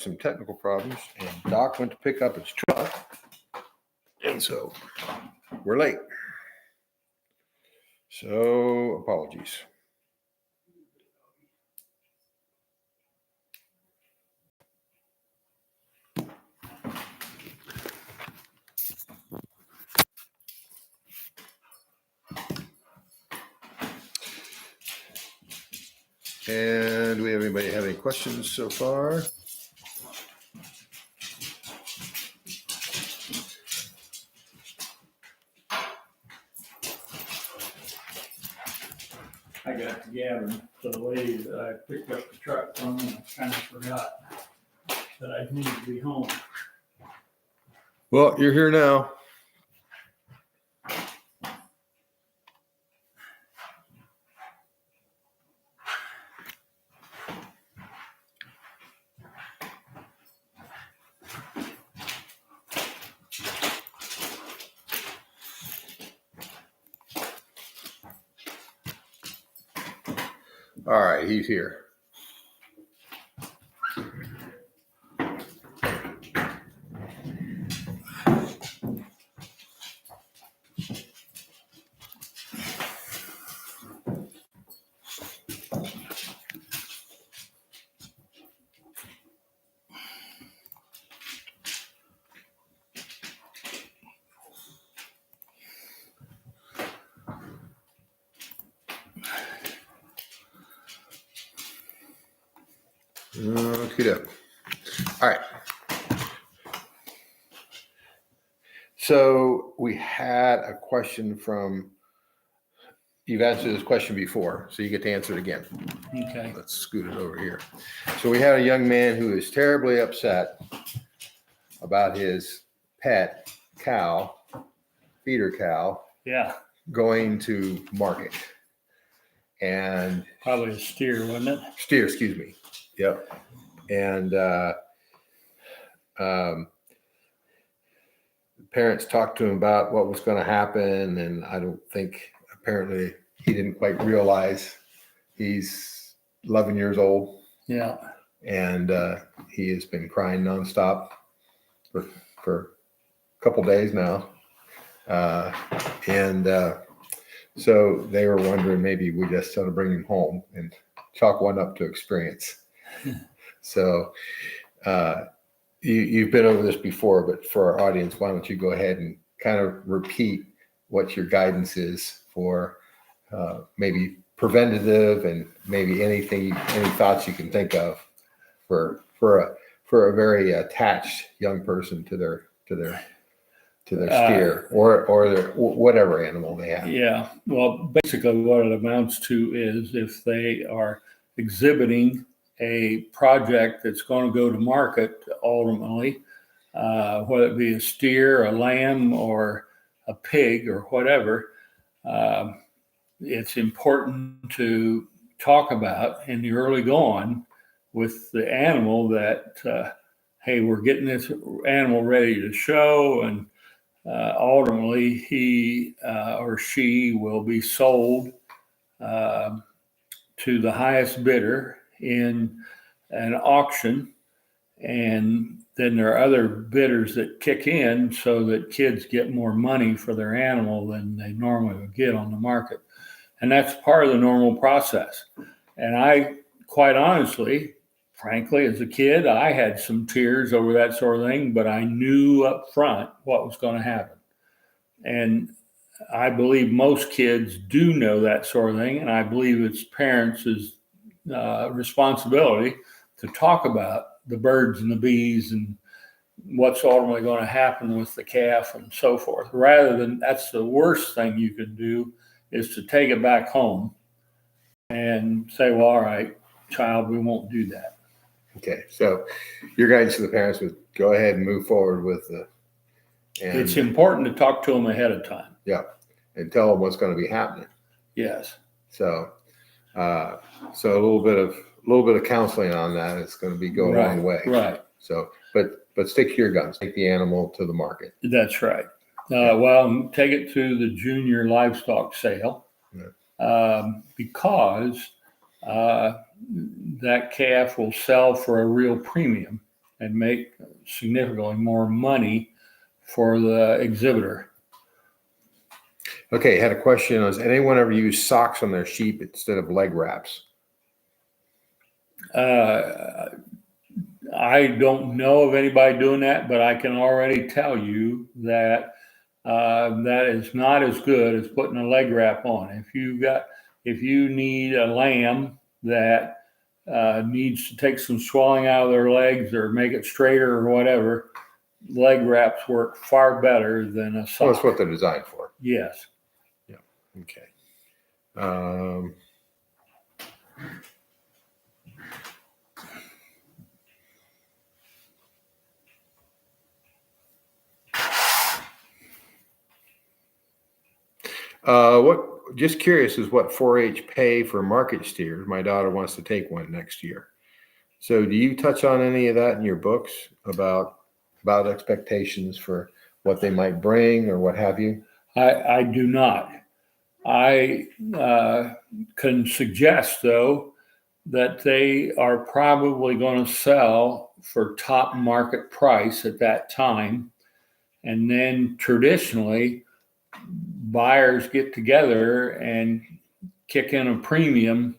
some technical problems, and Doc went to pick up his truck, and so we're late. So apologies. And do we have anybody have any questions so far? I got to Gavin, the lady that I picked up the truck from, and I kind of forgot that I needed to be home. Well, you're here now. All right, he's here. Okay. All right. So we had a question from, you've answered this question before, so you get to answer it again. Okay. Let's scoot it over here. So we had a young man who is terribly upset about his pet cow, feeder cow, Yeah, going to market. And probably a steer, wasn't it? steer, excuse me. Yep. And parents talked to him about what was going to happen, and I don't think, apparently he didn't quite realize he's 11 years old. Yeah. And he has been crying nonstop for a couple days now. So they were wondering maybe we just ought to bring him home and chalk one up to experience. So you've been over this before, but for our audience, why don't you go ahead and kind of repeat what your guidance is for maybe preventative and maybe any thoughts you can think of for a very attached young person to their steer or their whatever animal they have. Yeah. Well, basically what it amounts to is if they are exhibiting a project that's going to go to market ultimately, whether it be a steer, a lamb, or a pig or whatever, it's important to talk about in the early going with the animal that, hey, we're getting this animal ready to show, and ultimately he or she will be sold to the highest bidder in an auction. And then there are other bidders that kick in so that kids get more money for their animal than they normally would get on the market. And that's part of the normal process. And I, quite honestly, frankly, as a kid, I had some tears over that sort of thing, but I knew up front what was going to happen. And I believe most kids do know that sort of thing. And I believe it's parents' responsibility to talk about the birds and the bees and what's ultimately going to happen with the calf and so forth, rather than, that's the worst thing you can do, is to take it back home and say, well, all right, child, we won't do that. Okay, so your guidance to the parents would go ahead and move forward with it's important to talk to them ahead of time. Yeah, and tell them what's going to be happening. Yes. So a little bit of counseling on that is going to be going a long way. Right. So, but stick to your guns. Take the animal to the market. That's right. Well, take it to the junior livestock sale, because that calf will sell for a real premium. and make significantly more money for the exhibitor. Okay, I had a question. Has anyone ever used socks on their sheep instead of leg wraps? I don't know of anybody doing that, but I can already tell you that that is not as good as putting a leg wrap on. If you need a lamb that needs to take some swelling out of their legs or make it straighter or whatever, leg wraps work far better than a sock. Well, that's what they're designed for. Yes. Yeah. Okay. Just curious is what 4-H pay for market steers. My daughter wants to take one next year. So do you touch on any of that in your books about expectations for what they might bring or what have you? I do not. I can suggest, though, that they are probably going to sell for top market price at that time. And then traditionally, buyers get together and kick in a premium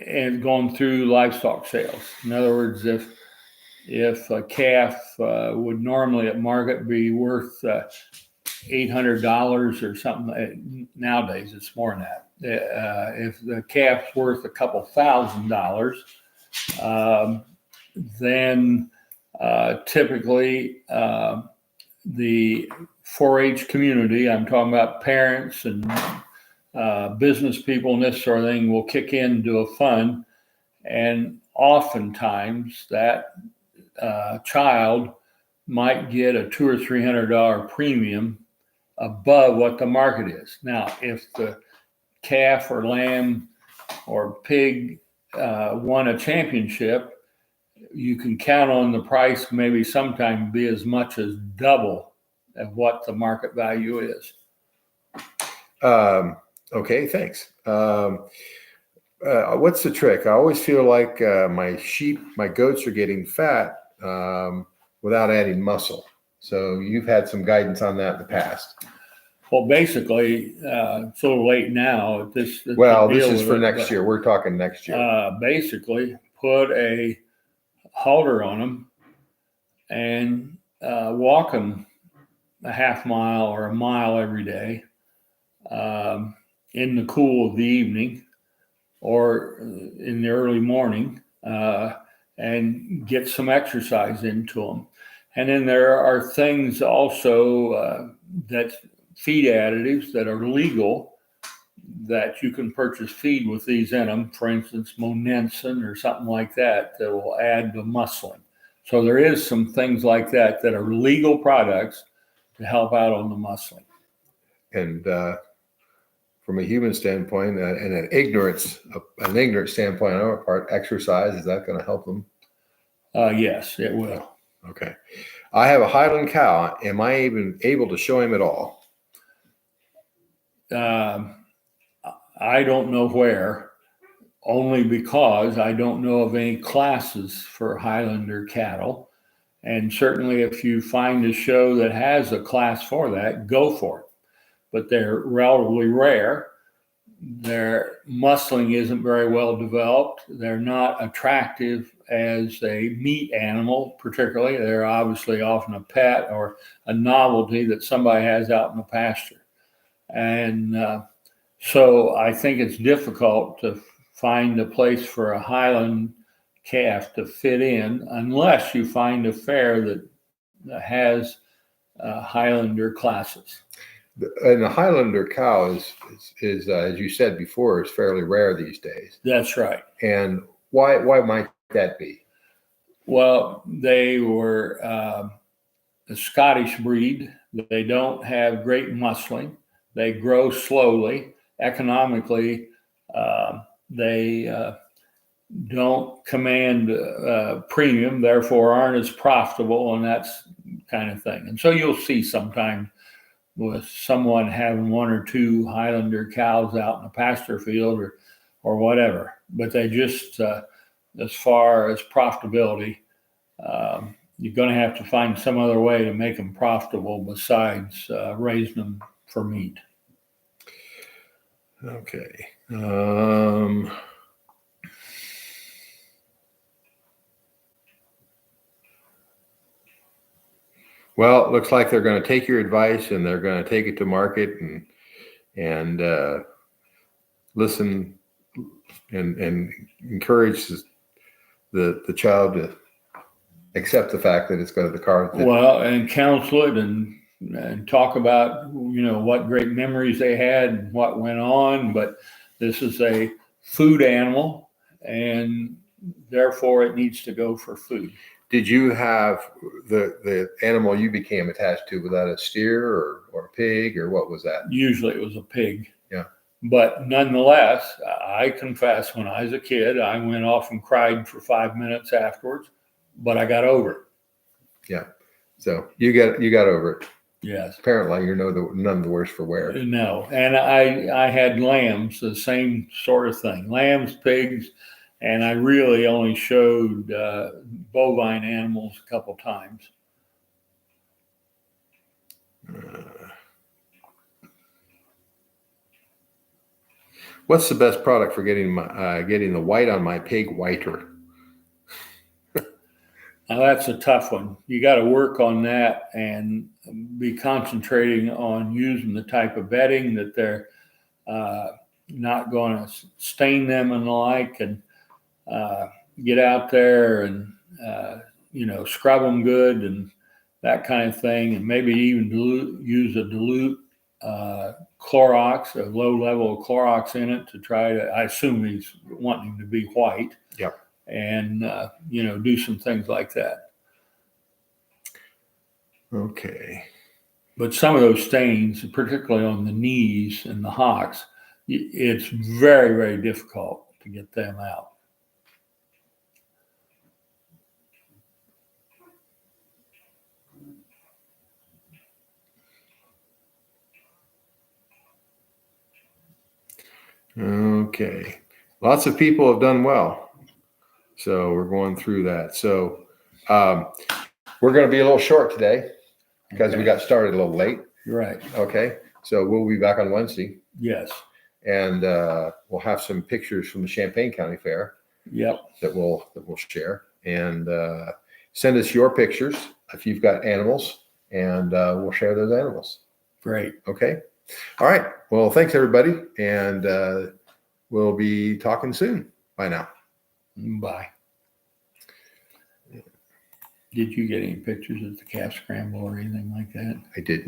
and going through livestock sales. In other words, if a calf would normally at market be worth $800 or something, nowadays it's more than that. If the calf's worth a couple $1,000s, then typically the 4-H community, I'm talking about parents and business people and this sort of thing, will kick into a fund, and oftentimes that child might get a $200 or $300 premium above what the market is. Now, if the calf or lamb or pig won a championship, you can count on the price maybe sometime be as much as double of what the market value is. Okay, thanks. What's the trick? I always feel like my goats are getting fat without adding muscle. So you've had some guidance on that in the past. Well, basically, it's a little late now. This is for next year. We're talking next year. Basically, put a halter on them and walk them a half mile or a mile every day in the cool of the evening or in the early morning and get some exercise into them. And then there are things also that feed additives that are legal that you can purchase feed with these in them. For instance, monensin or something like that that will add to muscling. So there is some things like that that are legal products to help out on the muscling. And from a human standpoint and an ignorant standpoint on our part, exercise, is that going to help them? Yes, it will. Okay. I have a Highland cow. Am I even able to show him at all? I don't know where, only because I don't know of any classes for Highlander cattle. And certainly if you find a show that has a class for that, go for it. But they're relatively rare. Their muscling isn't very well developed. They're not attractive as a meat animal, particularly. They're obviously often a pet or a novelty that somebody has out in the pasture. And so I think it's difficult to find a place for a Highland calf to fit in unless you find a fair that has Highlander classes. And the Highlander cow is as you said before, is fairly rare these days. That's right. And why might that be? Well, they were a Scottish breed. They don't have great muscling. They grow slowly. Economically, they don't command premium, therefore aren't as profitable, and that's kind of thing. And so you'll see sometime with someone having one or two Highlander cows out in a pasture field or whatever. But they just, as far as profitability, you're going to have to find some other way to make them profitable besides raising them for meat. Okay. Well, it looks like they're going to take your advice and they're going to take it to market and listen and encourage the child to accept the fact that it's going to the car. Well, and counsel it and talk about, what great memories they had and what went on. But this is a food animal, and therefore it needs to go for food. Did you have the animal you became attached to? Was that a steer or a pig, or what was that? Usually it was a pig. Yeah. But nonetheless, I confess, when I was a kid, I went off and cried for 5 minutes afterwards, but I got over it. Yeah. So you got over it. Yes. Apparently, you're none the worse for wear. No. And I had lambs, the same sort of thing. Lambs, pigs, and I really only showed bovine animals a couple times. What's the best product for getting the white on my pig whiter? Now that's a tough one. You got to work on that and be concentrating on using the type of bedding that they're not going to stain them and the like, and get out there and scrub them good and that kind of thing, and maybe even use a dilute Clorox, a low level of Clorox in it to try to. I assume he's wanting to be white. Yep. And do some things like that. Okay. But some of those stains, particularly on the knees and the hocks, it's very, very difficult to get them out. Okay. Lots of people have done well. So we're going through that. So we're going to be a little short today because we got started a little late. Right. Okay. So we'll be back on Wednesday. Yes. And we'll have some pictures from the Champaign County Fair. Yep. That we'll share. And send us your pictures if you've got animals, and we'll share those animals. Great. Okay. All right. Well, thanks everybody, and we'll be talking soon. Bye now. Bye. Did you get any pictures of the calf scramble or anything like that? I did not.